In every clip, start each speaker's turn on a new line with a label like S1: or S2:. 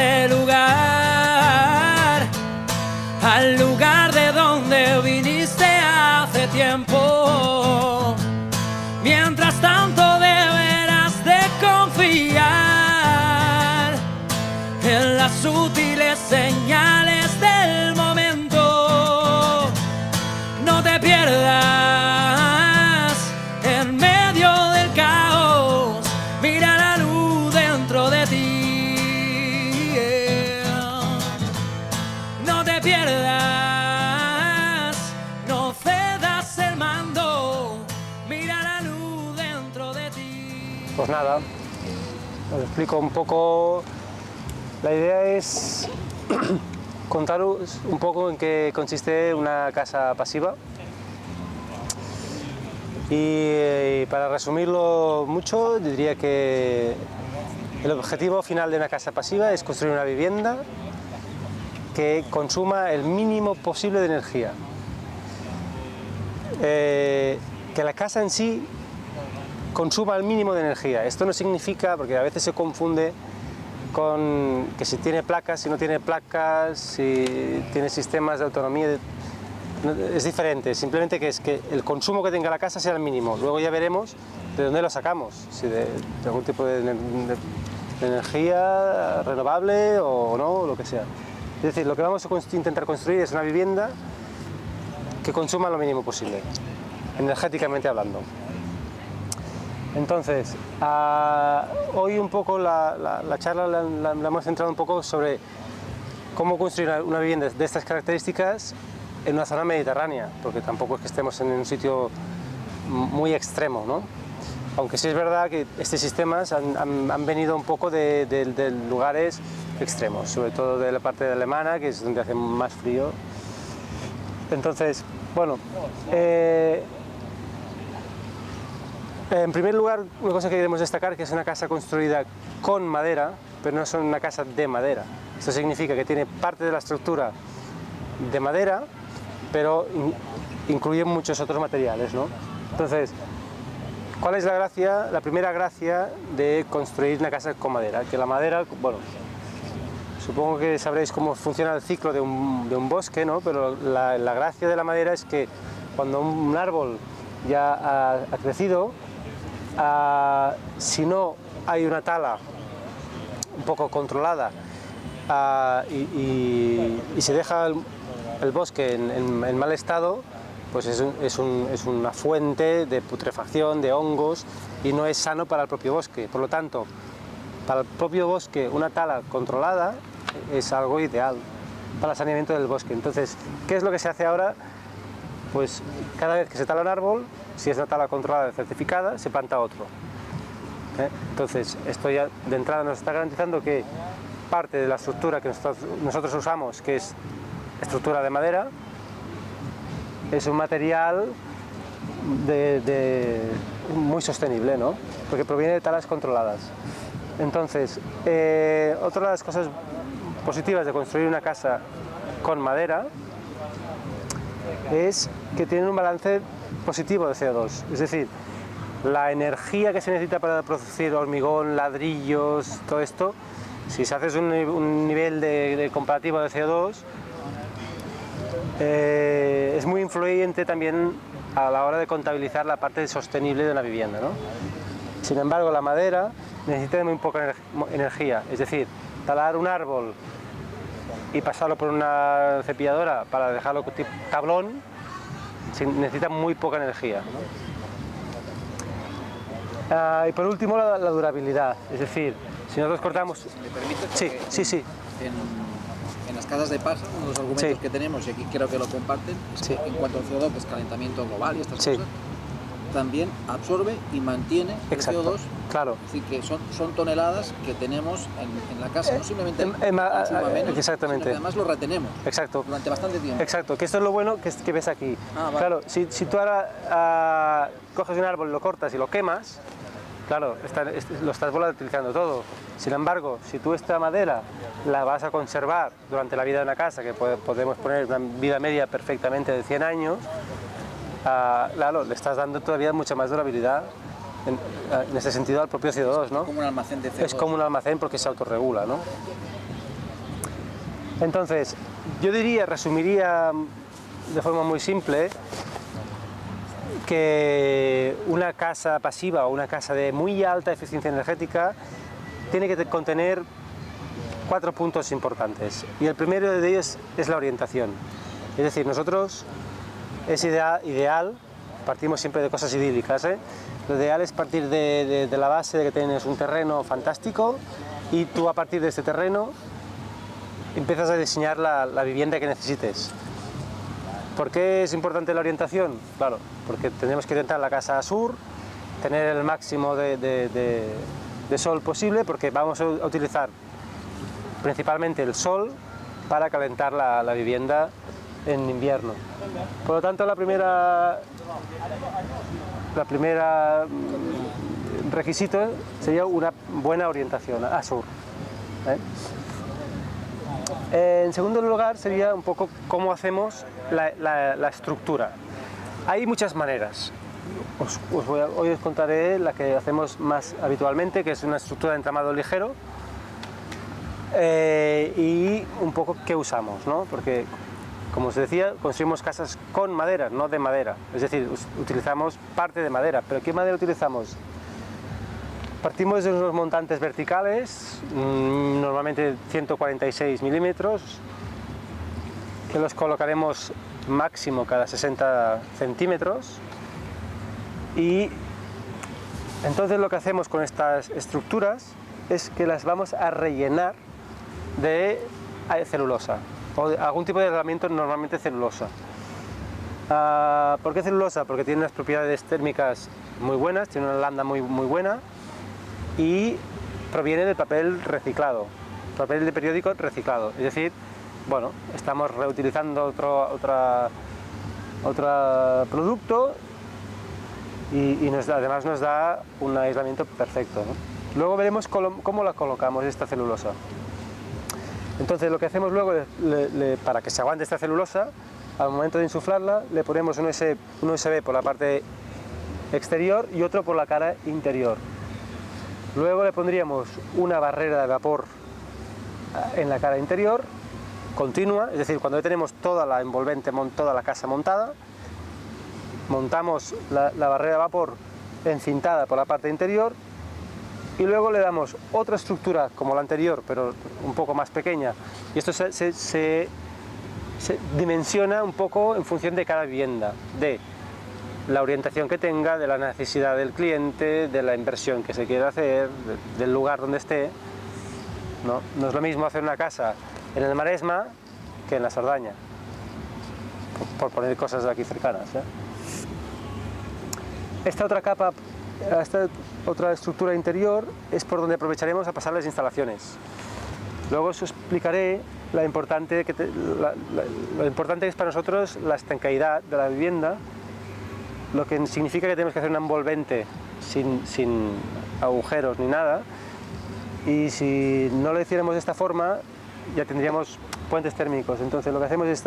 S1: este lugar, al lugar de donde viniste hace tiempo. Mientras tanto deberás de confiar en las sutiles señales del momento. No te pierdas en medio del caos, mira la luz dentro de ti. No te pierdas, no cedas el mando, mira la luz dentro de ti.
S2: Pues nada, os explico un poco. La idea es contaros un poco en qué consiste una casa pasiva. Y para resumirlo mucho, diría que el objetivo final de una casa pasiva es construir una vivienda que consuma el mínimo posible de energía. Que la casa en sí consuma el mínimo de energía. Esto no significa, porque a veces se confunde con que si tiene placas, si no tiene placas, si tiene sistemas de autonomía. Es diferente, simplemente que es que el consumo que tenga la casa sea el mínimo. Luego ya veremos de dónde lo sacamos, si de algún tipo de energía renovable o no, o lo que sea. Es decir, lo que vamos a intentar construir es una vivienda que consuma lo mínimo posible, energéticamente hablando. Entonces, hoy un poco la charla la hemos centrado un poco sobre cómo construir una vivienda de estas características en una zona mediterránea, porque tampoco es que estemos en un sitio muy extremo, ¿no? Aunque sí es verdad que estos sistemas han venido un poco de lugares extremos, sobre todo de la parte alemana, que es donde hace más frío. Entonces, bueno, en primer lugar, una cosa que queremos destacar que es una casa construida con madera, pero no es una casa de madera. Esto significa que tiene parte de la estructura de madera, pero incluye muchos otros materiales, ¿no? Entonces, ¿cuál es la gracia? La primera gracia de construir una casa con madera, que la madera, bueno, supongo que sabréis cómo funciona el ciclo de un bosque, ¿no? Pero la gracia de la madera es que cuando un árbol ya ha crecido, si no hay una tala un poco controlada y se deja el bosque en mal estado, pues es una fuente de putrefacción, de hongos, y no es sano para el propio bosque. Por lo tanto, para el propio bosque una tala controlada es algo ideal para el saneamiento del bosque. Entonces, ¿qué es lo que se hace ahora? Pues cada vez que se tala un árbol, si es una tala controlada y certificada, se planta otro. Entonces, esto ya de entrada nos está garantizando que parte de la estructura que nosotros usamos, que es estructura de madera, es un material muy sostenible, ¿no? Porque proviene de talas controladas. Entonces, otra de las cosas positivas de construir una casa con madera es que tiene un balance positivo de CO2, es decir, la energía que se necesita para producir hormigón, ladrillos, todo esto, si se hace un nivel de comparativo de CO2, es muy influyente también a la hora de contabilizar la parte sostenible de una vivienda, ¿no? Sin embargo, la madera necesita de muy poca energía, es decir, talar un árbol y pasarlo por una cepilladora para dejarlo tipo tablón, necesita muy poca energía, ¿no? Y por último, la durabilidad, es decir, si nosotros cortamos...
S3: ¿Me permite?
S2: Sí.
S3: En las casas de paja, uno de los argumentos que tenemos, y aquí creo que lo comparten, es que en cuanto al CO2, que es calentamiento global y estas cosas, también absorbe y mantiene el CO2.
S2: Claro.
S3: Es decir, que son toneladas que tenemos en la casa, no simplemente consuma menos,
S2: exactamente.
S3: sino que además lo retenemos.
S2: Exacto.
S3: Durante bastante tiempo.
S2: Exacto, que esto es lo bueno que ves aquí.
S3: Vale.
S2: Claro, si tú ahora coges un árbol, lo cortas y lo quemas, claro, lo estás volatilizando todo. Sin embargo, si tú esta madera la vas a conservar durante la vida de una casa, que podemos poner una vida media perfectamente de 100 años, claro, le estás dando todavía mucha más durabilidad en ese sentido al propio CO2, ¿no?
S3: Es como un almacén de CO2.
S2: Es como un almacén porque se autorregula, ¿no? Entonces, yo diría, resumiría de forma muy simple, que una casa pasiva o una casa de muy alta eficiencia energética tiene que contener 4 puntos importantes. Y el primero de ellos es la orientación. Es decir, nosotros es ideal, partimos siempre de cosas idílicas, ¿eh? Lo ideal es partir de la base de que tienes un terreno fantástico y tú a partir de este terreno empiezas a diseñar la vivienda que necesites. ¿Por qué es importante la orientación? Claro, porque tenemos que orientar la casa a sur, tener el máximo de sol posible, porque vamos a utilizar principalmente el sol para calentar la vivienda en invierno. Por lo tanto, la primera requisito sería una buena orientación a sur, ¿eh? En segundo lugar sería un poco cómo hacemos la estructura. Hay muchas maneras. Hoy os contaré la que hacemos más habitualmente, que es una estructura de entramado ligero, y un poco qué usamos, ¿no? Porque, como os decía, construimos casas con madera, no de madera. Es decir, utilizamos parte de madera. ¿Pero qué madera utilizamos? Partimos de unos montantes verticales, normalmente 146 milímetros, que los colocaremos máximo cada 60 centímetros. Y entonces lo que hacemos con estas estructuras es que las vamos a rellenar de celulosa o de algún tipo de aislamiento, normalmente celulosa. ¿Por qué celulosa? Porque tiene unas propiedades térmicas muy buenas, tiene una landa muy buena y proviene del papel reciclado, papel de periódico reciclado. Es decir, bueno, estamos reutilizando otro producto y además nos da un aislamiento perfecto, ¿no? Luego veremos cómo la colocamos esta celulosa. Entonces lo que hacemos luego, para que se aguante esta celulosa, al momento de insuflarla, le ponemos un USB por la parte exterior y otro por la cara interior. Luego le pondríamos una barrera de vapor en la cara interior, continua, es decir, cuando ya tenemos toda la envolvente, toda la casa montada, montamos la barrera de vapor encintada por la parte interior y luego le damos otra estructura como la anterior, pero un poco más pequeña. Y esto se dimensiona un poco en función de cada vivienda, de la orientación que tenga, de la necesidad del cliente, de la inversión que se quiera hacer, del lugar donde esté, ¿no? No es lo mismo hacer una casa en el Maresma que en la Cerdaña, por poner cosas de aquí cercanas, ¿eh? Esta otra estructura interior es por donde aprovecharemos a pasar las instalaciones. Luego os explicaré lo importante que es para nosotros la estanqueidad de la vivienda, lo que significa que tenemos que hacer un envolvente sin agujeros ni nada, y si no lo hiciéramos de esta forma ya tendríamos puentes térmicos. Entonces lo que hacemos es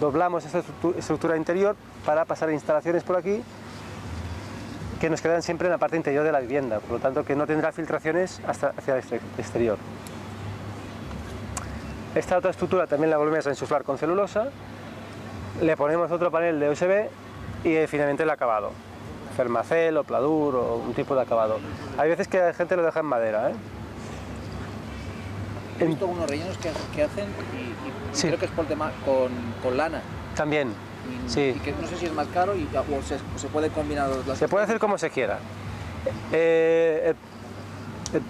S2: doblamos esta estructura interior para pasar instalaciones por aquí que nos quedan siempre en la parte interior de la vivienda, por lo tanto que no tendrá filtraciones hacia el exterior. Esta otra estructura también la volvemos a insuflar con celulosa, le ponemos otro panel de USB y finalmente el acabado, fermacel o pladur o un tipo de acabado. Hay veces que la gente lo deja en madera, ¿eh?
S3: He visto unos rellenos que hacen y
S2: sí,
S3: creo que es por tema con lana.
S2: También, sí.
S3: Y que no sé si es más caro o se puede combinar las.
S2: Se puede hacer como se quiera.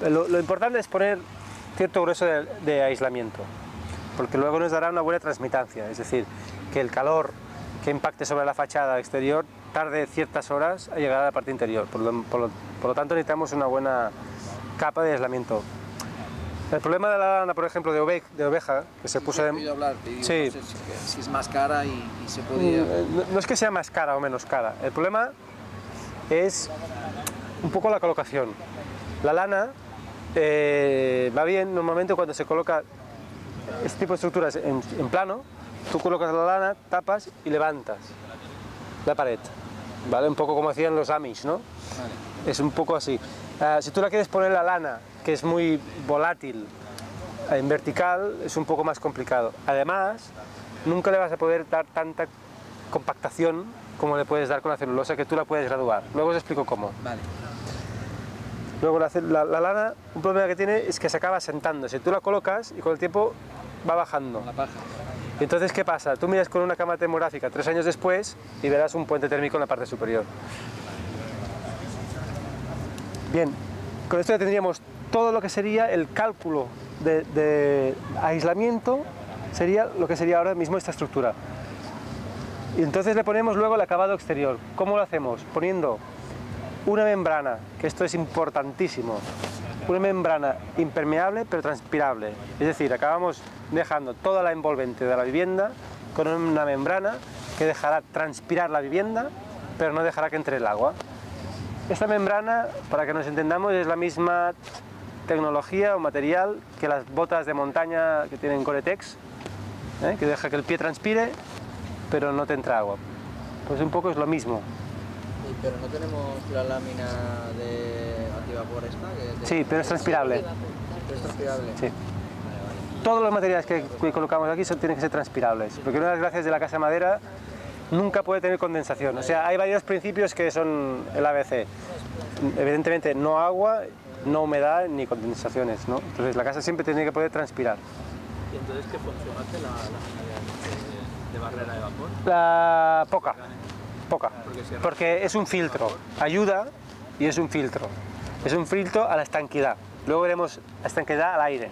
S2: Lo importante es poner cierto grueso de aislamiento, porque luego nos dará una buena transmitancia, es decir, que el calor que impacte sobre la fachada exterior tarde ciertas horas a llegar a la parte interior. Por lo tanto necesitamos una buena capa de aislamiento. El problema de la lana, por ejemplo, de oveja, que se puso
S3: de... hablar,
S2: sí,
S3: no sé si es más cara y se podría...
S2: No es que sea más cara o menos cara, el problema es un poco la colocación. La lana va bien normalmente cuando se coloca este tipo de estructuras en plano. Tú colocas la lana, tapas y levantas la pared, ¿vale? Un poco como hacían los Amish, ¿no? Vale. Es un poco así. Si tú la quieres poner la lana, que es muy volátil, En vertical es un poco más complicado. Además, nunca le vas a poder dar tanta compactación como le puedes dar con la celulosa, que tú la puedes graduar. Luego os explico cómo.
S3: Vale.
S2: Luego la lana, un problema que tiene es que se acaba sentándose. Tú la colocas y con el tiempo va bajando.
S3: La paja.
S2: Entonces, ¿qué pasa? Tú miras con una cámara termográfica 3 años después y verás un puente térmico en la parte superior. Bien, con esto ya tendríamos todo lo que sería el cálculo de aislamiento, sería lo que sería ahora mismo esta estructura. Y entonces le ponemos luego el acabado exterior. ¿Cómo lo hacemos? Poniendo una membrana, que esto es importantísimo, una membrana impermeable pero transpirable. Es decir, acabamos dejando toda la envolvente de la vivienda con una membrana que dejará transpirar la vivienda, pero no dejará que entre el agua. Esta membrana, para que nos entendamos, es la misma tecnología o material que las botas de montaña que tienen Gore-Tex, que deja que el pie transpire, pero no te entra agua. Pues un poco es lo mismo.
S3: Pero no tenemos la lámina de antivapor esta.
S2: Sí, pero es transpirable.
S3: Pero es transpirable.
S2: Sí. Todos los materiales que colocamos aquí tienen que ser transpirables, porque una de las gracias de la casa de madera nunca puede tener condensación. O sea, hay varios principios que son el ABC. Evidentemente, no agua, no humedad ni condensaciones, ¿no? Entonces la casa siempre tiene que poder transpirar.
S4: ¿Y entonces qué función hace la lámina de barrera de vapor?
S2: Poca, porque es un filtro, ayuda y es un filtro. Es un filtro a la estanquidad. Luego veremos la estanquidad al aire.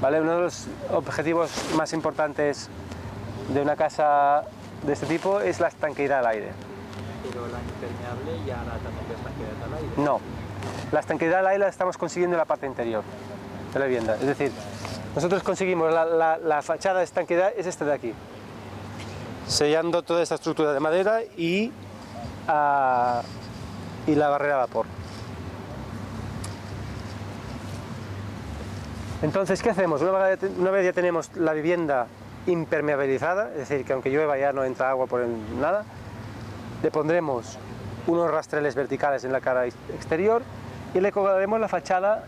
S2: ¿Vale? Uno de los objetivos más importantes de una casa de este tipo es la estanquidad al aire.
S4: Pero la impermeable ya hará también la estanquidad al aire.
S2: No, la estanquidad al aire la estamos consiguiendo en la parte interior de la vivienda. Es decir, nosotros conseguimos la fachada de estanquidad es esta de aquí, sellando toda esta estructura de madera y la barrera de vapor. Entonces, ¿qué hacemos? Una vez ya tenemos la vivienda impermeabilizada, es decir, que aunque llueva ya no entra agua por nada, le pondremos unos rastreles verticales en la cara exterior y le colocaremos la fachada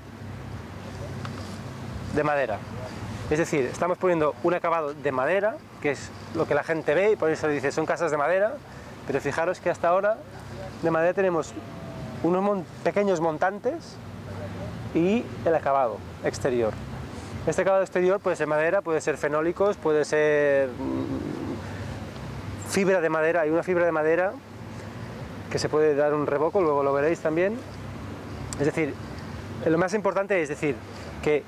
S2: de madera. Es decir, estamos poniendo un acabado de madera, que es lo que la gente ve y por eso dice son casas de madera, pero fijaros que hasta ahora de madera tenemos unos pequeños montantes y el acabado exterior. Este acabado exterior puede ser madera, puede ser fenólicos, puede ser fibra de madera. Hay una fibra de madera que se puede dar un revoco, luego lo veréis también. Es decir, lo más importante es decir que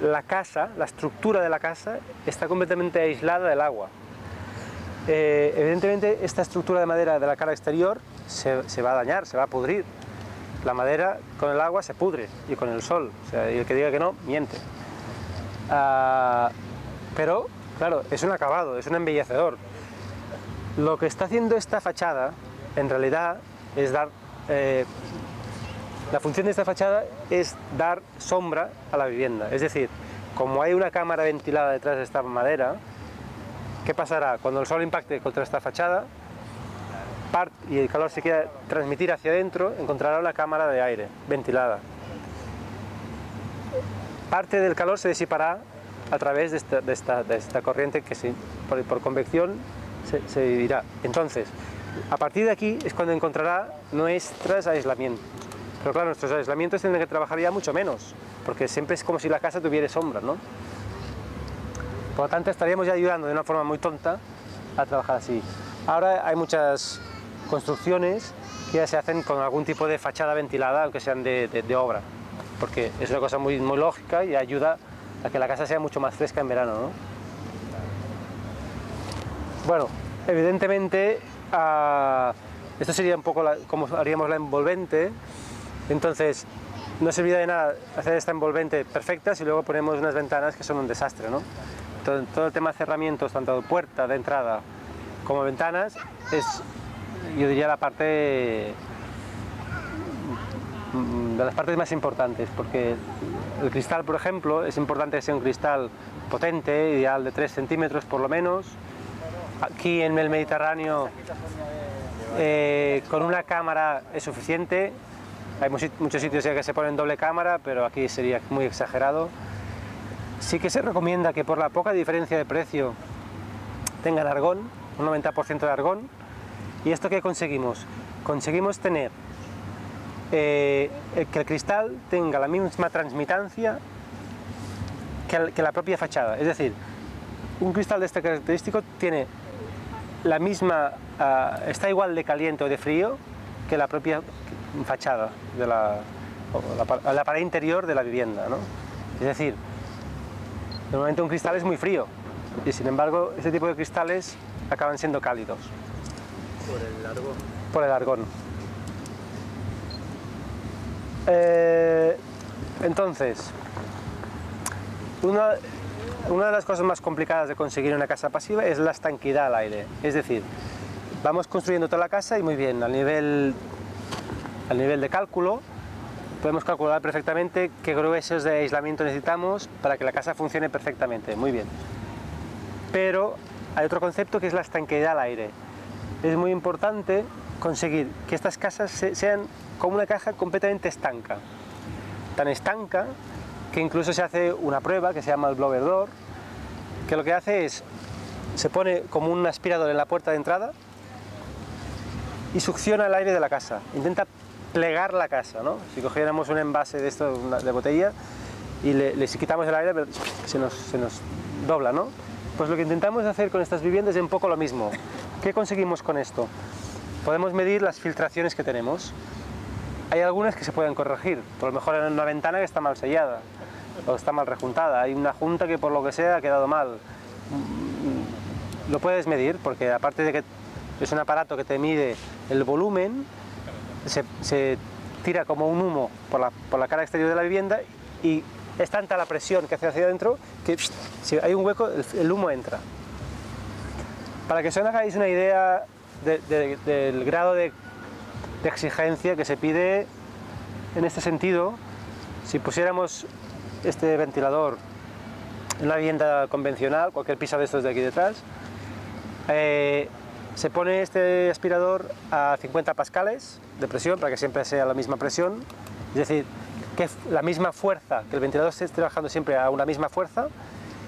S2: la casa, la estructura de la casa está completamente aislada del agua. Evidentemente esta estructura de madera de la cara exterior se va a dañar, se va a pudrir. La madera con el agua se pudre y con el sol, o sea, y el que diga que no, miente. Pero, claro, es un acabado, es un embellecedor. Lo que está haciendo esta fachada, en realidad, es dar... la función de esta fachada es dar sombra a la vivienda. Es decir, como hay una cámara ventilada detrás de esta madera, ¿qué pasará? Cuando el sol impacte contra esta fachada, y el calor se quiera transmitir hacia adentro, encontrará una cámara de aire ventilada. Parte del calor se disipará a través de esta corriente que por convección se dividirá. Entonces, a partir de aquí es cuando encontrará nuestros aislamientos. Pero claro, nuestros aislamientos tienen que trabajar ya mucho menos, porque siempre es como si la casa tuviera sombra, ¿no? Por lo tanto, estaríamos ya ayudando de una forma muy tonta a trabajar así. Ahora hay muchas construcciones que ya se hacen con algún tipo de fachada ventilada, aunque sean de obra, porque es una cosa muy lógica y ayuda a que la casa sea mucho más fresca en verano, ¿no? Bueno, evidentemente esto sería un poco como haríamos la envolvente. Entonces no serviría de nada hacer esta envolvente perfecta si luego ponemos unas ventanas que son un desastre, ¿no? Todo el tema de cerramientos, tanto de puerta de entrada como ventanas, es, yo diría, la parte de las partes más importantes, porque el cristal, por ejemplo, es importante que sea un cristal potente, ideal de 3 centímetros por lo menos. Aquí en el Mediterráneo con una cámara es suficiente, Hay muchos sitios ya que se ponen doble cámara, pero aquí sería muy exagerado. Sí que se recomienda que por la poca diferencia de precio tengan argón, un 90% de argón. ¿Y esto qué conseguimos? Conseguimos tener que el cristal tenga la misma transmitancia que la propia fachada. Es decir, un cristal de este característico tiene la misma, está igual de caliente o de frío que la propia fachada de la pared interior de la vivienda, ¿no? Es decir, normalmente un cristal es muy frío y sin embargo este tipo de cristales acaban siendo cálidos.
S4: Por el argón.
S2: Por el argón. Entonces, una de las cosas más complicadas de conseguir una casa pasiva es la estanquidad al aire. Es decir, vamos construyendo toda la casa y muy bien, al nivel de cálculo podemos calcular perfectamente qué gruesos de aislamiento necesitamos para que la casa funcione perfectamente, muy bien. Pero hay otro concepto que es la estanquidad al aire. Es muy importante conseguir que estas casas sean como una caja completamente estanca. Tan estanca que incluso se hace una prueba que se llama el blower door, que lo que hace es, se pone como un aspirador en la puerta de entrada y succiona el aire de la casa. Intenta plegar la casa, ¿no? Si cogiéramos un envase de esto, de botella, y le quitamos el aire, se nos dobla, ¿no? Pues lo que intentamos hacer con estas viviendas es un poco lo mismo. ¿Qué conseguimos con esto? Podemos medir las filtraciones que tenemos. Hay algunas que se pueden corregir, por lo mejor en una ventana que está mal sellada o está mal rejuntada, hay una junta que por lo que sea ha quedado mal. Lo puedes medir porque aparte de que es un aparato que te mide el volumen, se tira como un humo por la cara exterior de la vivienda y es tanta la presión que hace hacia adentro que si hay un hueco el humo entra. Para que os hagáis una idea del grado de exigencia que se pide en este sentido, si pusiéramos este ventilador en una vivienda convencional, cualquier piso de estos de aquí detrás, se pone este aspirador a 50 pascales de presión para que siempre sea la misma presión, es decir, que la misma fuerza, que el ventilador esté trabajando siempre a una misma fuerza,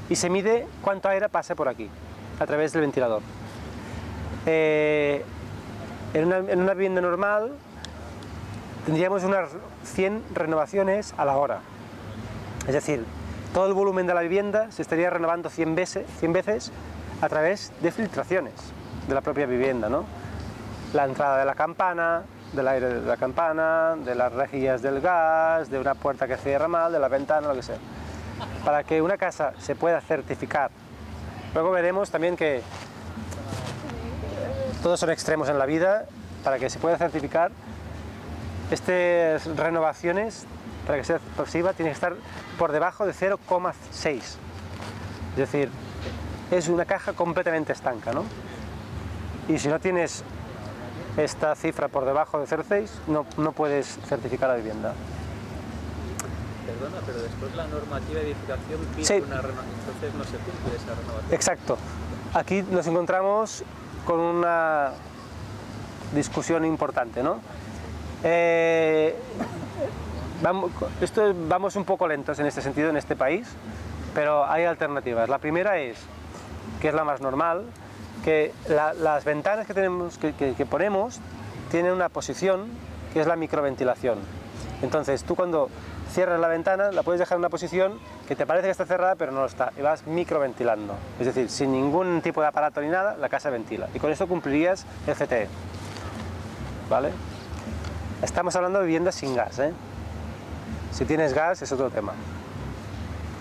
S2: y se mide cuánto aire pasa por aquí a través del ventilador. En una vivienda normal tendríamos unas 100 renovaciones a la hora, es decir, todo el volumen de la vivienda se estaría renovando 100 veces a través de filtraciones de la propia vivienda, ¿no? La entrada de la campana, del aire de la campana, de las rejillas del gas, de una puerta que cierra mal, de la ventana, lo que sea. Para que una casa se pueda certificar. Luego veremos también que todos son extremos en la vida. Para que se pueda certificar, estas renovaciones, para que sea pasiva, tiene que estar por debajo de 0,6. Es decir, es una caja completamente estanca, ¿no? Y si no tienes esta cifra por debajo de 0,6, no puedes certificar la vivienda.
S4: Perdona, pero después la normativa de edificación pide
S2: sí.
S4: Una renovación, entonces no se cumple esa renovación.
S2: Exacto. Aquí nos encontramos con una discusión importante, ¿no? Vamos un poco lentos en este sentido en este país, pero hay alternativas. La primera es, que es la más normal, que las ventanas que tenemos, que ponemos tienen una posición que es la microventilación. Entonces tú cuando cierras la ventana la puedes dejar en una posición que te parece que está cerrada pero no lo está y vas microventilando. Es decir, sin ningún tipo de aparato ni nada, la casa ventila y con eso cumplirías el CTE. ¿Vale? Estamos hablando de viviendas sin gas, ¿eh? Si tienes gas es otro tema,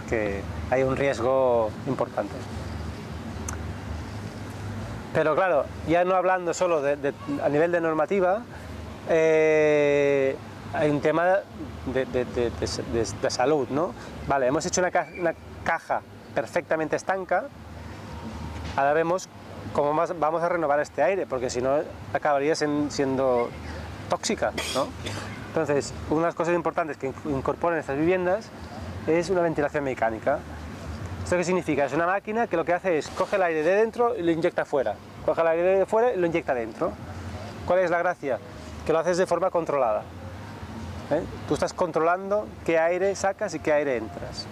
S2: que hay un riesgo importante. Pero claro, ya no hablando solo a nivel de normativa, hay un tema de salud, ¿no? Vale, hemos hecho una caja perfectamente estanca, ahora vemos cómo vamos a renovar este aire, porque si no acabaría siendo tóxica, ¿no? Entonces, una de las cosas importantes que incorporan estas viviendas es una ventilación mecánica. ¿Esto qué significa? Es una máquina que lo que hace es coge el aire de dentro y lo inyecta fuera, coge el aire de fuera y lo inyecta dentro. ¿Cuál es la gracia? Que lo haces de forma controlada. Tú estás controlando qué aire sacas y qué aire entras.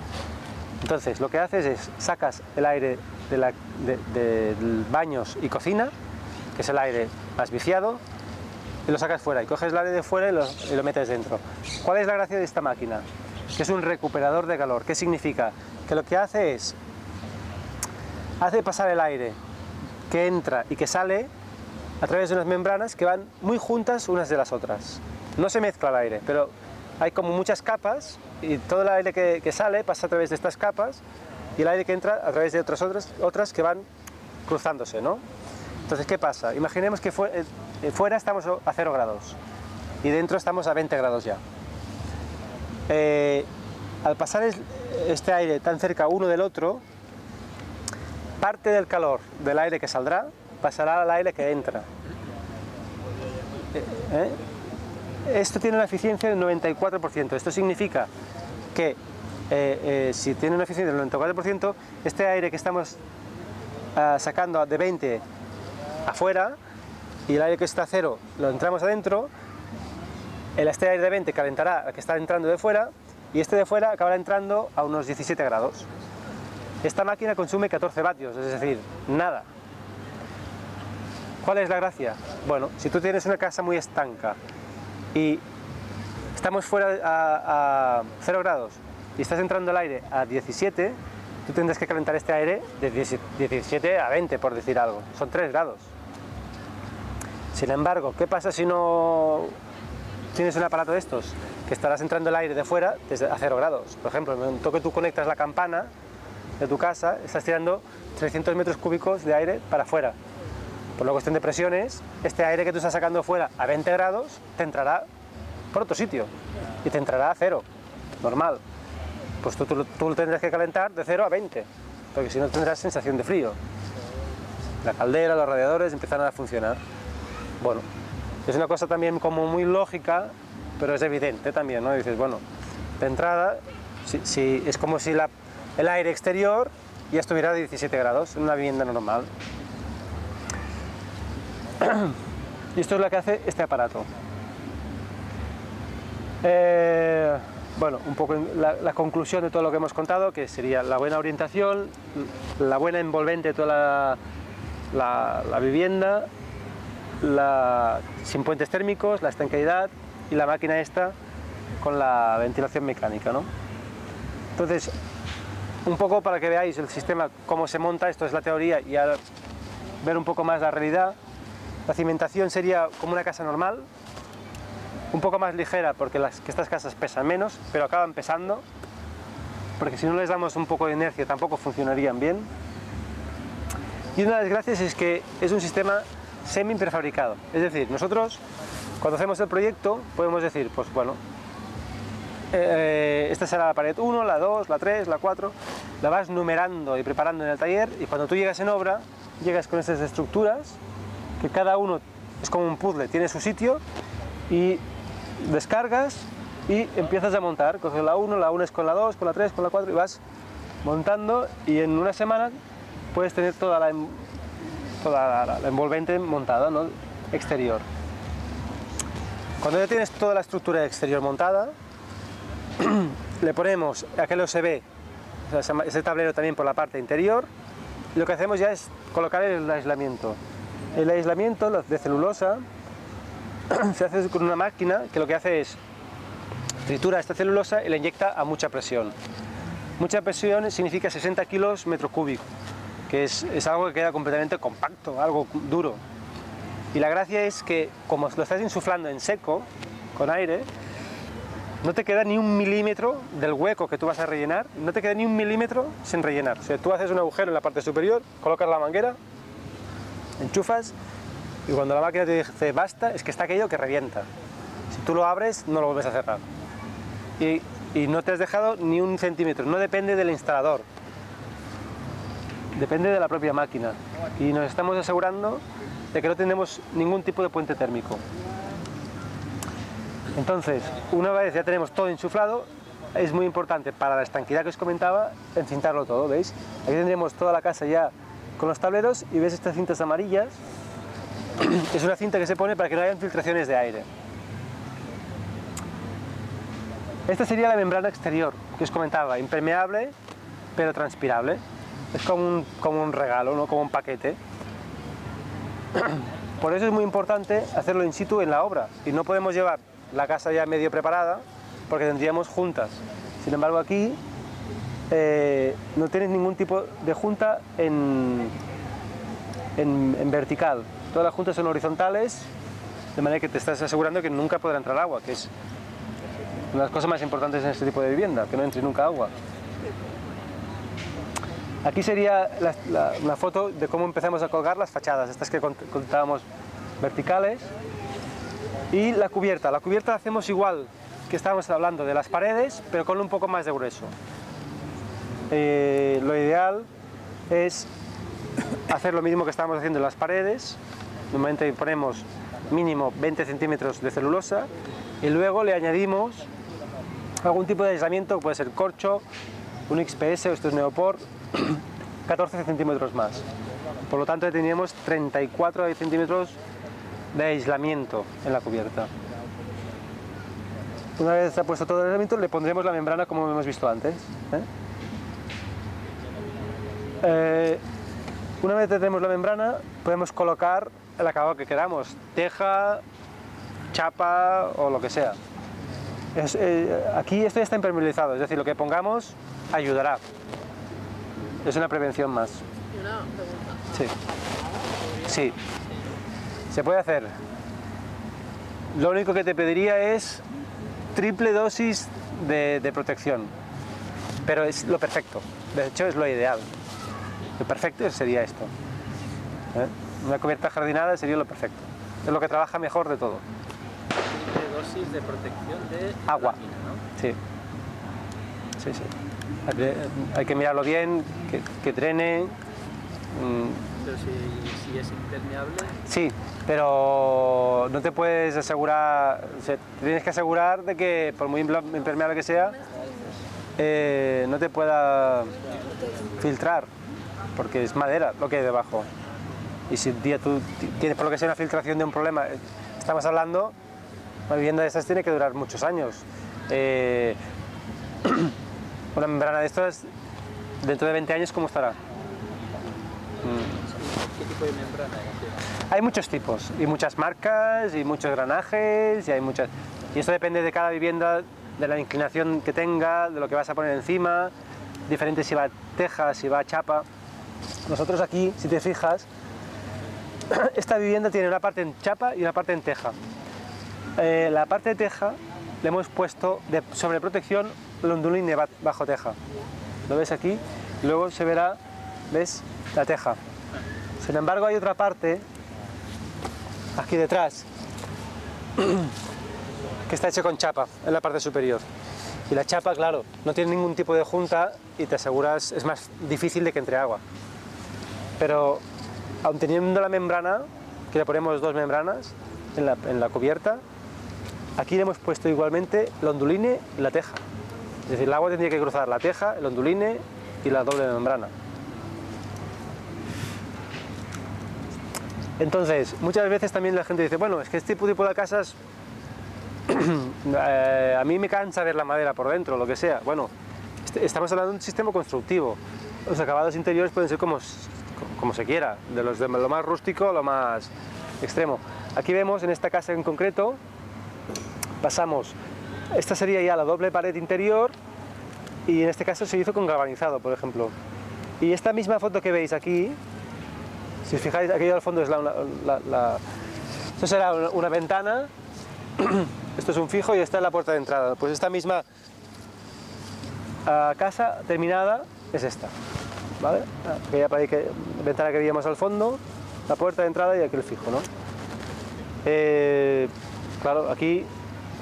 S2: Entonces, lo que haces es, sacas el aire de baños y cocina, que es el aire más viciado, y lo sacas fuera, y coges el aire de fuera y lo metes dentro. ¿Cuál es la gracia de esta máquina? Que es un recuperador de calor. ¿Qué significa? Que lo que hace es, hace pasar el aire que entra y que sale a través de unas membranas que van muy juntas unas de las otras. No se mezcla el aire, pero hay como muchas capas y todo el aire que sale pasa a través de estas capas y el aire que entra a través de otras que van cruzándose, ¿no? Entonces, ¿qué pasa? Imaginemos que fuera estamos a 0 grados y dentro estamos a 20 grados ya. Al pasar este aire tan cerca uno del otro, parte del calor del aire que saldrá pasará al aire que entra. Esto tiene una eficiencia del 94%. Esto significa que si tiene una eficiencia del 94%, este aire que estamos sacando de 20 afuera y el aire que está a 0 lo entramos adentro, este aire de 20 calentará al que está entrando de fuera y este de fuera acabará entrando a unos 17 grados. Esta máquina consume 14 vatios, es decir, nada. ¿Cuál es la gracia? Bueno, si tú tienes una casa muy estanca y estamos fuera a 0 grados y estás entrando el aire a 17, tú tendrás que calentar este aire de 17 a 20, por decir algo. Son 3 grados. Sin embargo, ¿qué pasa si no tienes un aparato de estos? Que estarás entrando el aire de fuera desde a 0 grados. Por ejemplo, en el momento que tú conectas la campana de tu casa, estás tirando 300 metros cúbicos de aire para afuera. Por la cuestión de presiones, este aire que tú estás sacando fuera a 20 grados te entrará por otro sitio y te entrará a 0, normal. Pues tú lo tendrás que calentar de 0 a 20, porque si no tendrás sensación de frío. La caldera, los radiadores empiezan a funcionar. Bueno, es una cosa también como muy lógica, pero es evidente también, ¿no? Dices, bueno, de entrada, si es como si el aire exterior ya estuviera a 17 grados en una vivienda normal. Y esto es lo que hace este aparato. Bueno, un poco la conclusión de todo lo que hemos contado, que sería la buena orientación, la buena envolvente de toda la vivienda, sin puentes térmicos, la estanqueidad y la máquina esta con la ventilación mecánica, ¿no? Entonces, un poco para que veáis el sistema, cómo se monta, esto es la teoría y ahora ver un poco más la realidad. La cimentación sería como una casa normal, un poco más ligera porque estas casas pesan menos, pero acaban pesando, porque si no les damos un poco de inercia tampoco funcionarían bien. Y una de las gracias es que es un sistema semi-prefabricado, es decir, nosotros cuando hacemos el proyecto podemos decir, pues bueno, esta será la pared 1, la 2, la 3, la 4, la vas numerando y preparando en el taller y cuando tú llegas en obra, llegas con estas estructuras que cada uno es como un puzzle, tiene su sitio y descargas y empiezas a montar, coges la 1 es con la 2, con la 3, con la 4 y vas montando y en una semana puedes tener toda la envolvente montada, ¿no? Exterior. Cuando ya tienes toda la estructura exterior montada, le ponemos aquel OSB, o sea, ese tablero también por la parte interior, y lo que hacemos ya es colocar el aislamiento. El aislamiento de celulosa se hace con una máquina que lo que hace es tritura esta celulosa y la inyecta a mucha presión. Mucha presión significa 60 kilos metro cúbico, que es algo que queda completamente compacto, algo duro. Y la gracia es que como lo estás insuflando en seco, con aire, no te queda ni un milímetro del hueco que tú vas a rellenar, no te queda ni un milímetro sin rellenar. O sea, tú haces un agujero en la parte superior, colocas la manguera, enchufas y cuando la máquina te dice basta, es que está aquello que revienta. Si tú lo abres, no lo vuelves a cerrar. Y no te has dejado ni un centímetro, no depende del instalador, depende de la propia máquina. Y nos estamos asegurando de que no tenemos ningún tipo de puente térmico. Entonces, una vez ya tenemos todo insuflado, es muy importante para la estanqueidad que os comentaba, encintarlo todo, ¿veis? Aquí tendremos toda la casa ya con los tableros y ves estas cintas amarillas, es una cinta que se pone para que no haya filtraciones de aire. Esta sería la membrana exterior, que os comentaba, impermeable pero transpirable. Es como un regalo, ¿no? Como un paquete. Por eso es muy importante hacerlo in situ en la obra, y no podemos llevar la casa ya medio preparada porque tendríamos juntas. Sin embargo, aquí no tienes ningún tipo de junta en vertical. Todas las juntas son horizontales, de manera que te estás asegurando que nunca podrá entrar agua, que es una de las cosas más importantes en este tipo de vivienda, que no entre nunca agua. Aquí sería una foto de cómo empezamos a colgar las fachadas, estas que contábamos verticales. Y la cubierta la hacemos igual que estábamos hablando de las paredes, pero con un poco más de grueso. Lo ideal es hacer lo mismo que estábamos haciendo en las paredes. Normalmente ponemos mínimo 20 centímetros de celulosa y luego le añadimos algún tipo de aislamiento, puede ser corcho, un XPS o esto es Neopor, 14 centímetros más. Por lo tanto teníamos 34 centímetros de aislamiento en la cubierta. Una vez está puesto todo el aislamiento, le pondremos la membrana como hemos visto antes. Una vez que tenemos la membrana, podemos colocar el acabado que queramos, teja, chapa o lo que sea. Aquí esto ya está impermeabilizado, es decir, lo que pongamos ayudará. Es una prevención más.
S5: Y una pregunta.
S2: Sí. Sí. Se puede hacer. Lo único que te pediría es triple dosis de protección. Pero es lo perfecto. De hecho, es lo ideal. Lo perfecto sería esto. Una cubierta jardinada sería lo perfecto. Es lo que trabaja mejor de todo.
S4: Triple dosis de protección de
S2: agua,
S4: lámina, ¿no?
S2: Sí. Sí, sí. Hay que mirarlo bien, que drene.
S4: Pero si es impermeable...
S2: Sí, pero no te puedes asegurar, o sea, tienes que asegurar de que, por muy impermeable que sea, no te pueda filtrar, porque es madera lo que hay debajo. Y si un día tú tienes por lo que sea una filtración de un problema, estamos hablando, una vivienda de estas tiene que durar muchos años. Una membrana de estas, dentro de 20 años, ¿cómo estará?
S4: ¿Qué tipo de membrana?
S2: Hay muchos tipos, y muchas marcas, y muchos granajes, y esto depende de cada vivienda, de la inclinación que tenga, de lo que vas a poner encima, diferente si va teja, si va chapa. Nosotros aquí, si te fijas, esta vivienda tiene una parte en chapa y una parte en teja. La parte de teja le hemos puesto de sobreprotección londuline bajo teja. ¿Lo ves aquí? Luego se verá, ¿ves? La teja. Sin embargo, hay otra parte, aquí detrás, que está hecha con chapa en la parte superior. Y la chapa, claro, no tiene ningún tipo de junta y te aseguras, es más difícil de que entre agua. Pero, aun teniendo la membrana, que le ponemos dos membranas en la cubierta, aquí le hemos puesto igualmente la onduline y la teja. Es decir, el agua tendría que cruzar la teja, el onduline y la doble membrana. Entonces, muchas veces también la gente dice, bueno, es que este tipo de casas, a mí me cansa ver la madera por dentro, lo que sea. Bueno, estamos hablando de un sistema constructivo. Los acabados interiores pueden ser como se quiera, de lo más rústico a lo más extremo. Aquí vemos, en esta casa en concreto, pasamos, esta sería ya la doble pared interior, y en este caso se hizo con galvanizado, por ejemplo. Y esta misma foto que veis aquí, si os fijáis, aquello al fondo es esto será una ventana, esto es un fijo y esta es la puerta de entrada. Pues esta misma casa terminada es esta, ¿vale? Aquella ventana que veíamos al fondo, la puerta de entrada y aquel fijo, ¿no? Claro, aquí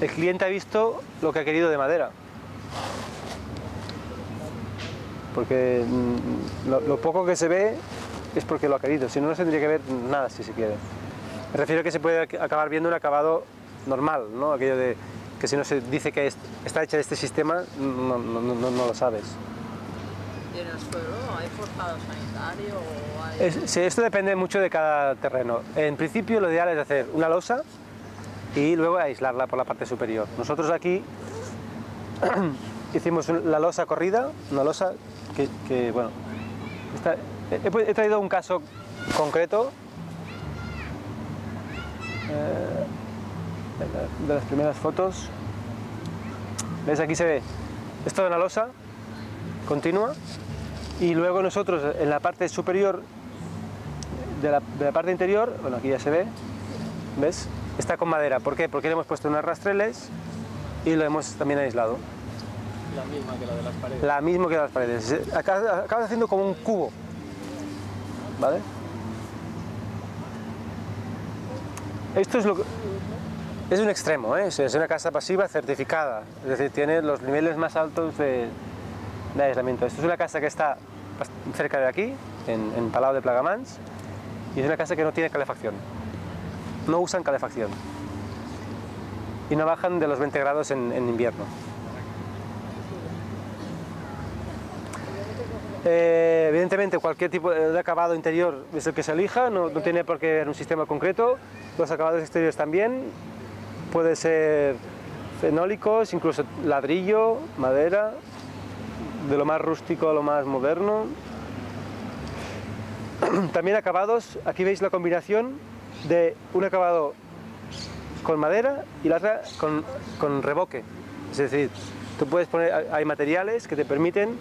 S2: el cliente ha visto lo que ha querido de madera. Porque lo poco que se ve es porque lo ha querido, si no, no se tendría que ver nada si se quiere. Me refiero a que se puede acabar viendo un acabado normal, ¿no? Aquello de que si no se dice que está hecha de este sistema, no lo sabes.
S5: ¿Y en el suelo hay forjado sanitario o hay...?
S2: Sí, esto depende mucho de cada terreno. En principio lo ideal es hacer una losa y luego aislarla por la parte superior. Nosotros aquí hicimos la losa corrida, una losa que bueno, he traído un caso concreto de las primeras fotos. ¿Ves? Aquí se ve, es toda una losa continua y luego nosotros en la parte superior de la parte interior, bueno, aquí ya se ve, ¿ves? Está con madera. ¿Por qué? Porque le hemos puesto unas rastreles y lo hemos también aislado.
S4: La misma que la de las paredes.
S2: La misma que las paredes. Acabas haciendo como un cubo, ¿vale? Esto es un extremo, ¿eh? Es una casa pasiva certificada, es decir, tiene los niveles más altos de aislamiento. Esto es una casa que está cerca de aquí, en Palau de Plegamans, y es una casa que no tiene calefacción. No usan calefacción. Y no bajan de los 20 grados en invierno. Evidentemente cualquier tipo de acabado interior es el que se elija, no tiene por qué haber un sistema concreto. Los acabados exteriores también, puede ser fenólicos, incluso ladrillo, madera, de lo más rústico a lo más moderno. También acabados, aquí veis la combinación de un acabado con madera y la otra con revoque. Es decir, tú puedes poner, hay materiales que te permiten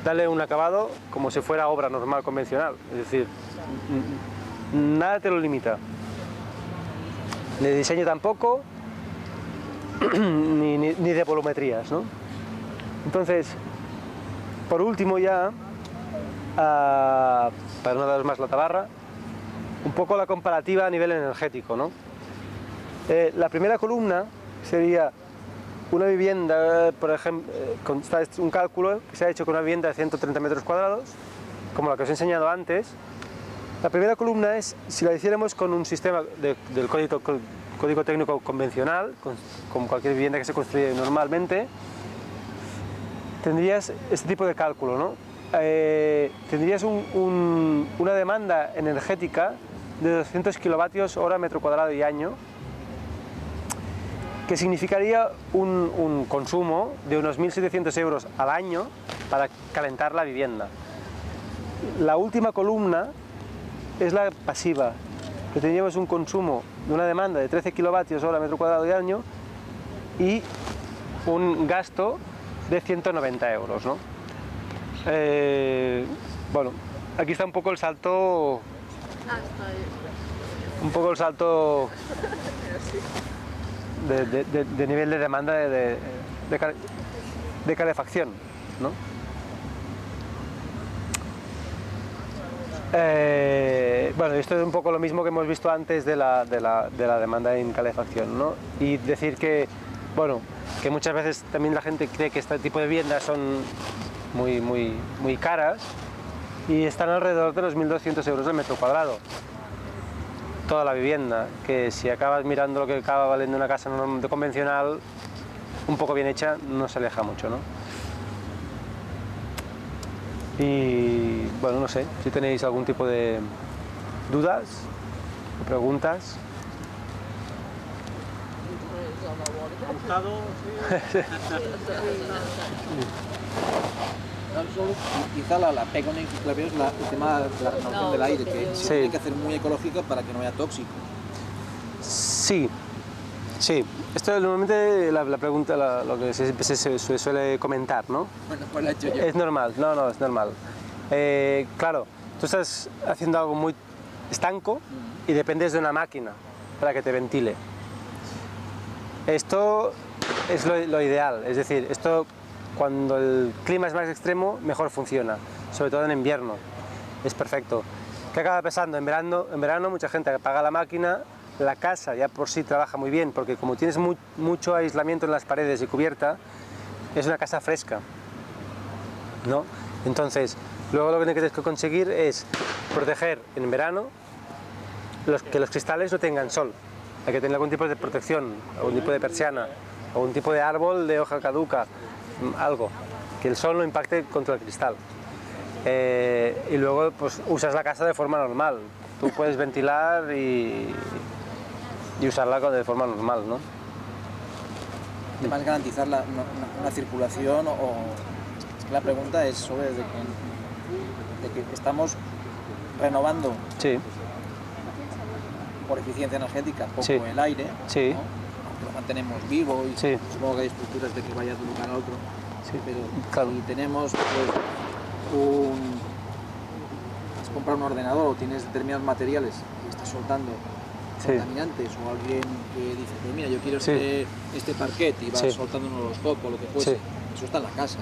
S2: darle un acabado como si fuera obra normal, convencional. Es decir, nada te lo limita. Ni de diseño tampoco, ni de volumetrías, ¿no? Entonces, por último ya, para no daros más la tabarra, un poco la comparativa a nivel energético, ¿no? La primera columna sería una vivienda, por ejemplo, un cálculo que se ha hecho con una vivienda de 130 metros cuadrados, como la que os he enseñado antes. La primera columna es, si la hiciéramos con un sistema del código técnico convencional, con cualquier vivienda que se construye normalmente, tendrías este tipo de cálculo, ¿no? Tendrías una demanda energética de 200 kilovatios hora metro cuadrado y año, que significaría un consumo de unos 1.700 euros al año para calentar la vivienda. La última columna es la pasiva, que tendríamos un consumo de una demanda de 13 kilovatios hora metro cuadrado y año y un gasto de 190 euros, ¿no? Bueno, aquí está un poco el salto, de nivel de demanda de calefacción, ¿no? Bueno, esto es un poco lo mismo que hemos visto antes de la demanda en calefacción, ¿no? Y decir que, bueno, que muchas veces también la gente cree que este tipo de viviendas son muy caras y están alrededor de los 1.200 euros el metro cuadrado. Toda la vivienda, que si acabas mirando lo que acaba valiendo una casa convencional, un poco bien hecha, no se aleja mucho, ¿no? Y bueno, no sé, si tenéis algún tipo de dudas o preguntas.
S3: Quizá la pega que veo es el tema de la renovación del aire, que se tiene que hacer muy ecológica para que no haya tóxico.
S2: Sí, sí. Esto normalmente la pregunta, lo que se suele comentar, ¿no?
S3: Bueno, pues la he hecho yo.
S2: Es normal, no, es normal. Claro, tú estás haciendo algo muy estanco y dependes de una máquina para que te ventile. Esto es lo ideal, es decir, esto cuando el clima es más extremo mejor funciona, sobre todo en invierno, es perfecto. ¿Qué acaba pasando? En verano mucha gente apaga la máquina, la casa ya por sí trabaja muy bien, porque como tienes mucho aislamiento en las paredes y cubierta, es una casa fresca, ¿no? Entonces, luego lo que tienes que conseguir es proteger en verano que los cristales no tengan sol. Hay que tener algún tipo de protección, algún tipo de persiana, algún tipo de árbol de hoja caduca, algo, que el sol no impacte contra el cristal. Y luego pues usas la casa de forma normal. Tú puedes ventilar y usarla de forma normal, ¿no?
S3: El tema es garantizar una circulación la pregunta es sobre de que estamos renovando por eficiencia energética poco el aire, ¿no? Aunque lo mantenemos vivo y supongo que hay estructuras de que vaya de un lugar a otro, pero si tenemos pues, has comprado un ordenador o tienes determinados materiales y estás soltando contaminantes o alguien que dice, pues mira, yo quiero este parquet y va soltando unos copos o lo que fuese, eso está en la casa.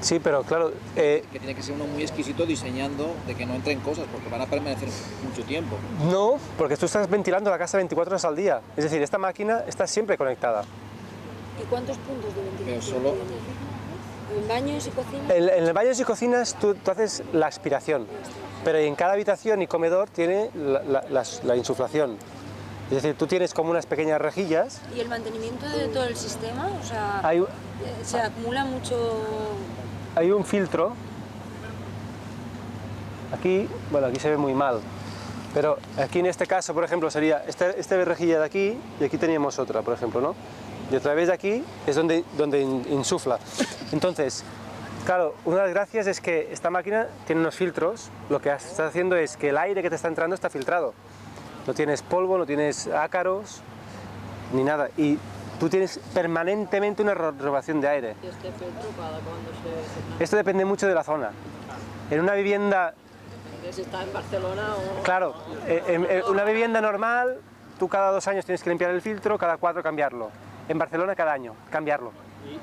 S2: Sí, pero claro...
S3: que tiene que ser uno muy exquisito diseñando de que no entren cosas, porque van a permanecer mucho tiempo.
S2: No, porque tú estás ventilando la casa 24 horas al día. Es decir, esta máquina está siempre conectada.
S6: ¿Y cuántos puntos de ventilación
S3: Pero
S6: tiene? ¿En baños y cocinas?
S2: En el baños y cocinas tú haces la aspiración, pero en cada habitación y comedor tiene la insuflación. Es decir, tú tienes como unas pequeñas rejillas.
S6: ¿Y el mantenimiento de todo el sistema? O sea, se acumula mucho...
S2: Hay un filtro. Aquí, bueno, aquí se ve muy mal. Pero aquí en este caso, por ejemplo, sería esta rejilla de aquí y aquí teníamos otra, por ejemplo, ¿no? Y a través de aquí es donde insufla. Entonces, claro, una de las gracias es que esta máquina tiene unos filtros. Lo que está haciendo es que el aire que te está entrando está filtrado. No tienes polvo, no tienes ácaros, ni nada. Y tú tienes permanentemente una renovación de aire.
S5: ¿Y este filtro cada cuándo se...?
S2: Esto depende mucho de la zona. En una vivienda...
S5: Si está en Barcelona o...
S2: Claro, en una vivienda normal, tú cada 2 años tienes que limpiar el filtro, cada 4 cambiarlo. En Barcelona cada año, cambiarlo.
S4: Y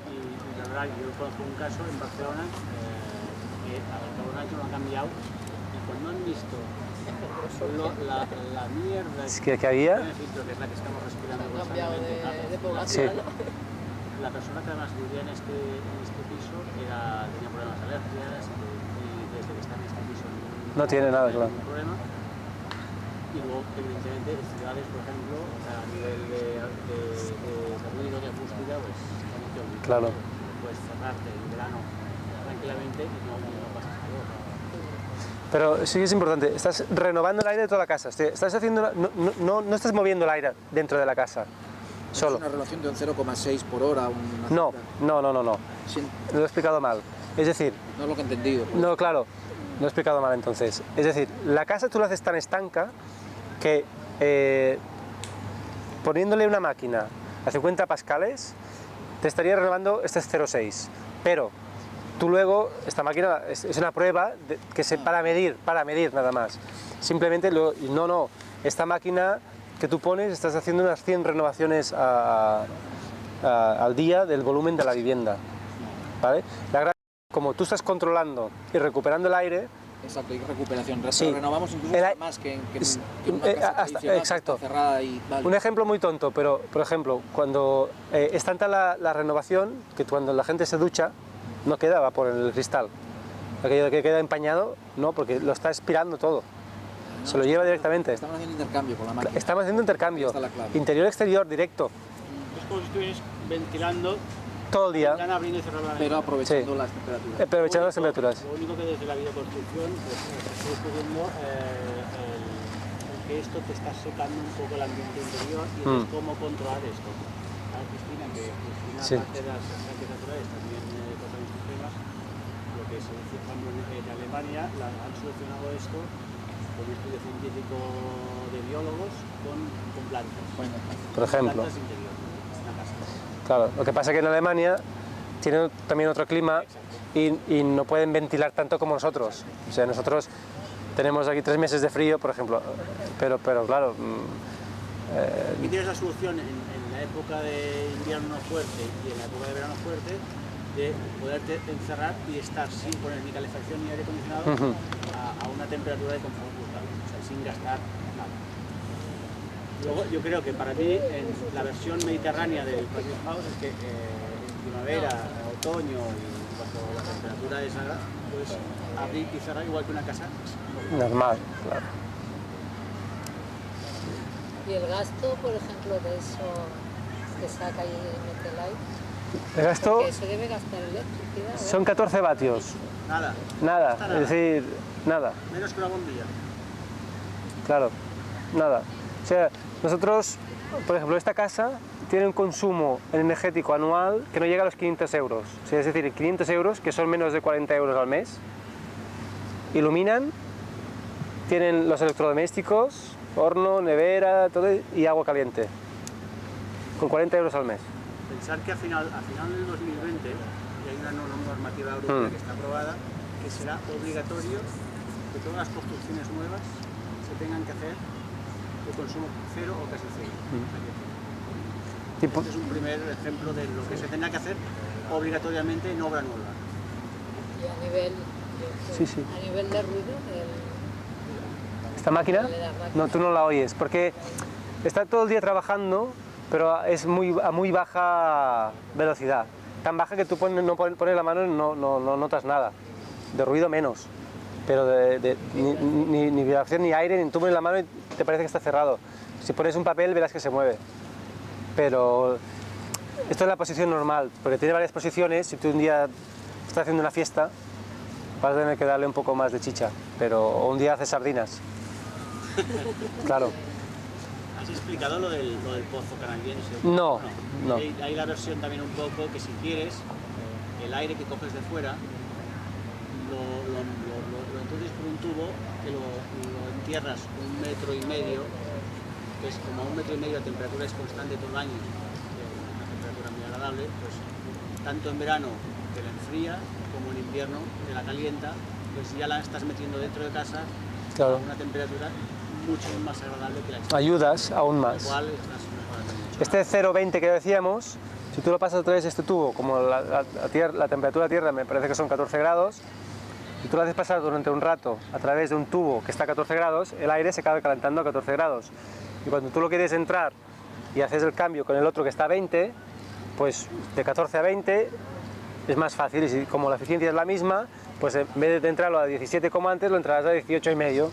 S4: la verdad, yo conozco un caso en Barcelona que a cabo de un año lo han cambiado y cuando han visto la mierda
S2: que había,
S4: en el filtro, que es la que estamos respirando
S5: han cambiado de población.
S4: La persona que además vivía en este piso tenía problemas de alergias y desde que está en este piso
S2: no tiene nada, claro.
S4: Ningún problema. Y luego, evidentemente, en ciudades, por ejemplo, a nivel de ruido, de acústica, pues
S2: claro.
S4: Puedes cerrarte en verano tranquilamente y no pasas calor.
S2: Pero sí que es importante, estás renovando el aire de toda la casa. Estás haciendo, no estás moviendo el aire dentro de la casa. Solo.
S3: ¿Es una relación de un 0,6 por hora?
S2: No.
S3: Sí.
S2: Lo he explicado mal. Es decir...
S3: No es lo que he entendido. Pues.
S2: No, claro. Lo he explicado mal entonces. Es decir, la casa tú la haces tan estanca que poniéndole una máquina a 50 pascales te estaría renovando este 0,6. Pero tú luego, esta máquina es una prueba para medir nada más. Simplemente, esta máquina que tú pones, estás haciendo unas 100 renovaciones al día del volumen de la vivienda. ¿Vale? Como tú estás controlando y recuperando el aire...
S3: Exacto, y recuperación.
S2: Sí.
S3: Renovamos incluso más que una casa tradicional,
S2: exacto.
S3: Cerrada y... Vale.
S2: Un ejemplo muy tonto, pero por ejemplo, cuando es tanta la renovación que cuando la gente se ducha no queda vapor en el cristal. Aquello que queda empañado, no, porque lo está aspirando todo. Se lo lleva directamente.
S3: Estamos haciendo intercambio con la máquina.
S2: Estamos haciendo intercambio.
S3: Está la clave.
S2: Interior-exterior, directo.
S4: Es como si estuvieras ventilando
S2: todo el día.
S4: Abriendo y cerrando la
S3: pero aprovechando las temperaturas.
S2: Aprovechando las temperaturas.
S4: Lo único que desde la videoconstrucción pues, estoy estudiando que esto te está secando un poco el ambiente interior y es cómo controlar esto. ¿Sabes, Cristina? Que Cristina, aparte de las artes naturales, también toca estos temas. Lo que se dice, por ejemplo, en Alemania han solucionado esto con un estudio científico de biólogos con plantas.
S2: Por ejemplo.
S4: Plantas interiores, una casa.
S2: Claro, lo que pasa es que en Alemania tienen también otro clima y no pueden ventilar tanto como nosotros. O sea, nosotros tenemos aquí 3 meses de frío, por ejemplo, pero claro...
S4: Aquí tienes la solución en la época de invierno fuerte y en la época de verano fuerte de poderte encerrar y estar sin poner ni calefacción ni aire acondicionado a una temperatura de confort brutal, o sea, sin gastar nada. Luego, yo creo que para mí, en la versión mediterránea del Passive House es que en primavera, otoño y cuando la temperatura es alta, puedes abrir y cerrar igual que una casa
S2: normal, claro.
S5: ¿Y el gasto, por ejemplo, de eso que saca y mete el aire?
S2: El gasto...
S5: Porque se debe gastar electricidad.
S2: Son 14 vatios. Nada, es decir, nada.
S4: Menos que una bombilla.
S2: Claro, nada. O sea, nosotros, por ejemplo, esta casa tiene un consumo energético anual que no llega a los 500 euros. O sea, es decir, 500 euros, que son menos de 40 euros al mes, iluminan, tienen los electrodomésticos, horno, nevera, todo, y agua caliente, con 40 euros al mes.
S4: Pensar que a final del 2020, y hay una normativa europea que está aprobada, que será obligatorio que todas las construcciones nuevas se tengan que hacer de consumo cero o casi cero. Este es un primer ejemplo de lo que se tendrá que hacer obligatoriamente en obra nueva.
S5: Y a nivel, a nivel de ruido,
S2: ¿esta máquina? No, tú no la oyes, porque está todo el día trabajando, pero es a muy baja velocidad. Tan baja que tú pones la mano y no notas nada. De ruido menos, pero ni vibración, ni aire, ni tú pones la mano y te parece que está cerrado. Si pones un papel verás que se mueve. Pero esto es la posición normal, porque tiene varias posiciones. Si tú un día estás haciendo una fiesta, vas a tener que darle un poco más de chicha, o un día haces sardinas. Claro.
S4: ¿Has explicado lo del pozo canadiense?
S2: No.
S4: Hay la versión también un poco que si quieres, el aire que coges de fuera, lo introduces por un tubo que lo entierras 1,5 metros, que es como a 1,5 metros, la temperatura es constante todo el año, una temperatura muy agradable, pues tanto en verano te la enfría como en invierno te la calienta, pues ya la estás metiendo dentro de casa a una temperatura mucho más agradable que la exterior.
S2: Ayudas aún más.
S4: Igual estás mejorando mucho.
S2: Este 0,20 que decíamos, si tú lo pasas a través de este tubo, como la temperatura de tierra me parece que son 14 grados, si tú lo haces pasar durante un rato a través de un tubo que está a 14 grados, el aire se acaba calentando a 14 grados. Y cuando tú lo quieres entrar y haces el cambio con el otro que está a 20, pues de 14 a 20 es más fácil. Y como la eficiencia es la misma, pues en vez de entrarlo a 17 como antes, lo entrarás a 18,5.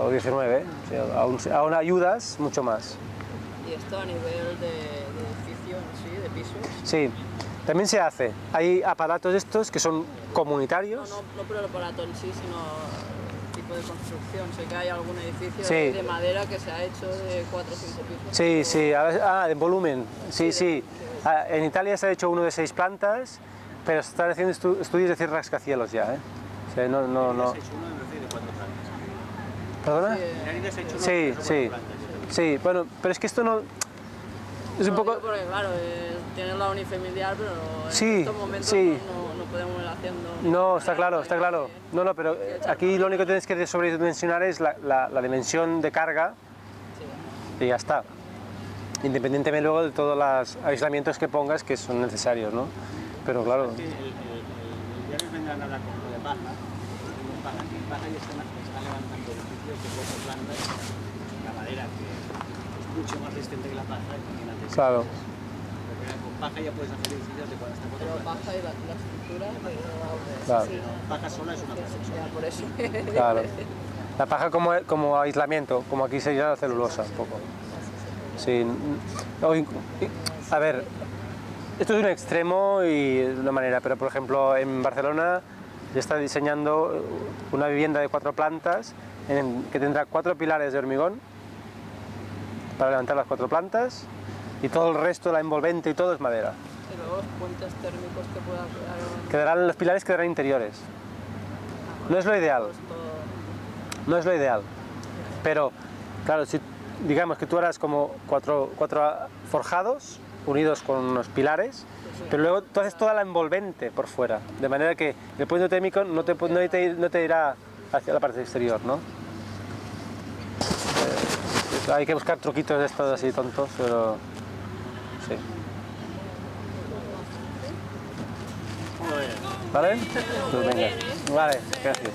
S2: O 19, o sea, aún ayudas mucho más.
S7: ¿Y esto a nivel de edificio en sí, de pisos?
S2: Sí, también se hace. Hay aparatos estos que son comunitarios.
S7: No por el aparato en sí, sino el tipo de construcción. Sé que hay algún edificio
S2: Sí.
S7: de madera que se ha hecho de 4 o 5 pisos.
S2: Sí, sí, de volumen. Sí. En Italia se ha hecho uno de 6 plantas, pero se están haciendo estudios de hacer rascacielos ya, ¿eh? O sea, no.
S4: Se ha hecho uno de 4 plantas.
S2: ¿Perdona? Sí, bueno, pero es que esto no... Es un poco...
S7: Porque claro, tienes la unifamiliar, pero
S2: Sí,
S7: en estos momentos
S2: sí.
S7: no podemos ir haciendo...
S2: No, está claro. No, pero aquí lo único que tienes que sobredimensionar es la dimensión de carga y ya está. Independientemente luego de todos los aislamientos que pongas que son necesarios, ¿no? Pero claro...
S4: El viernes vendrán a hablar con lo de Paja. Paja ya está levantando edificios de 4 plantas, la madera que es mucho más resistente que la paja, imagínate.
S2: Claro.
S4: Con paja ya puedes hacer edificios de hasta 4
S7: Pero
S4: plantas.
S7: paja y la estructura,
S2: Claro.
S4: Paja sola es una cosa.
S7: por eso.
S2: Claro. La paja como aislamiento, como aquí se llama la celulosa, un poco. Sí. A ver, esto es un extremo y de una manera, pero por ejemplo en Barcelona ya está diseñando una vivienda de 4 plantas que tendrá 4 pilares de hormigón para levantar las 4 plantas y todo el resto, la envolvente y todo es madera.
S7: Y luego los puentes térmicos que pueda quedar.
S2: Los pilares quedarán interiores. No es lo ideal. No es lo ideal. Pero, claro, si digamos que tú harás como 4 forjados unidos con unos pilares, pero luego tú haces toda la envolvente por fuera, de manera que el puente térmico no te irá hacia la parte exterior, ¿no? Hay que buscar truquitos de estos así tontos, pero sí. ¿Vale? Pues venga. Vale, gracias.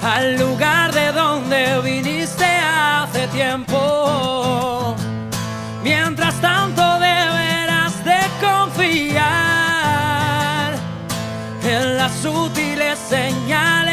S1: Al lugar de donde viniste hace tiempo. Mientras tanto deberás de confiar en las sutiles señales